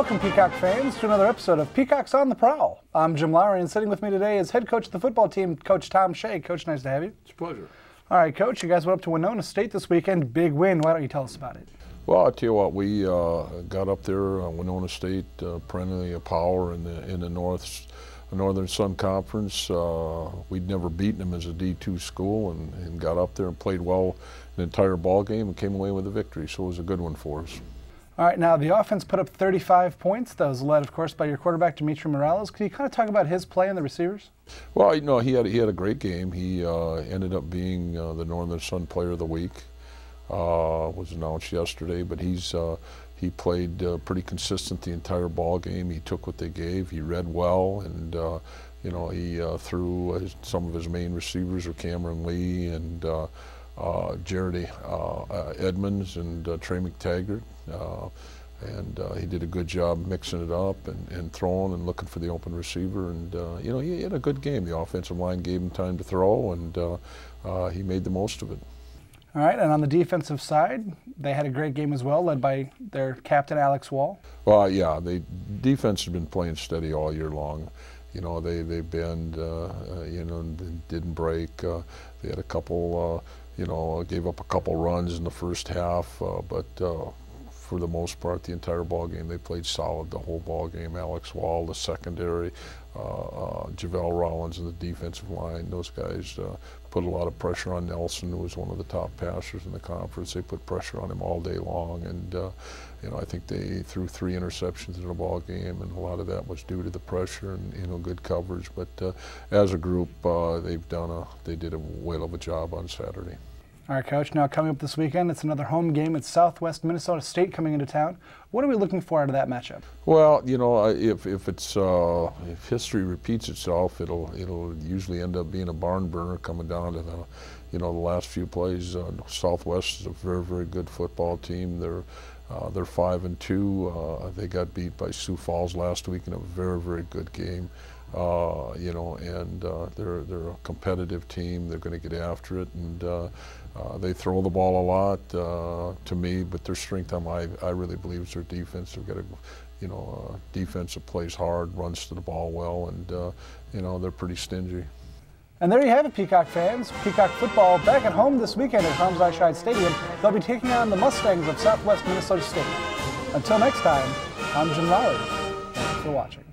Welcome, Peacock fans, to another episode of Peacocks on the Prowl. I'm Jim Lowry, and sitting with me today is head coach of the football team, Coach Tom Shea. Coach, nice to have you. It's a pleasure. All right, Coach, you guys went up to Winona State this weekend. Big win. Why don't you tell us about it? Well, I'll tell you what, we got up there, Winona State, perennially a power in the Northern Sun Conference. We'd never beaten them as a D2 school, and got up there and played well the entire ball game and came away with a victory. So it was a good one for us. All right, now the offense put up 35 points. That was led, of course, by your quarterback, Dimitri Morales. Can you kind of talk about his play and the receivers? Well, you know, he had a great game. He ended up being the Northern Sun Player of the Week. Was announced yesterday, but he played pretty consistent the entire ball game. He took what they gave. He read well, and you know, he threw some of his main receivers are Cameron Lee and Jared Edmonds and Trey McTaggart. And he did a good job mixing it up and throwing and looking for the open receiver. And you know, he had a good game. The offensive line gave him time to throw, and he made the most of it. All right, and on the defensive side, they had a great game as well, led by their captain, Alex Wall. Well, yeah, defense has been playing steady all year long. You know, they bend, you know, didn't break. They had a couple, you know, gave up a couple runs in the first half, but for the most part, the entire ball game, they played solid the whole ball game. Alex Wall, the secondary, Javale Rollins in the defensive line. Those guys put a lot of pressure on Nelson, who was one of the top passers in the conference. They put pressure on him all day long, and you know, I think they threw 3 interceptions in the ball game, and a lot of that was due to the pressure and, you know, good coverage. But as a group, they did a whale of a job on Saturday. All right, Coach, now coming up this weekend, it's another home game. It's Southwest Minnesota State coming into town. What are we looking for out of that matchup? Well, you know, if history repeats itself, it'll usually end up being a barn burner coming down to the, you know, the last few plays. Southwest is a very, very good football team. They're 5-2. They got beat by Sioux Falls last week in a very, very good game. You know, and they're a competitive team. They're going to get after it, and they throw the ball a lot to me. But their strength, I really believe, is their defense. They've got a defense that plays hard, runs to the ball well, and you know, they're pretty stingy. And there you have it, Peacock fans. Peacock football back at home this weekend at Harms-Eichscheid Stadium. They'll be taking on the Mustangs of Southwest Minnesota State. Until next time, I'm Jim Lowry. Thanks for watching.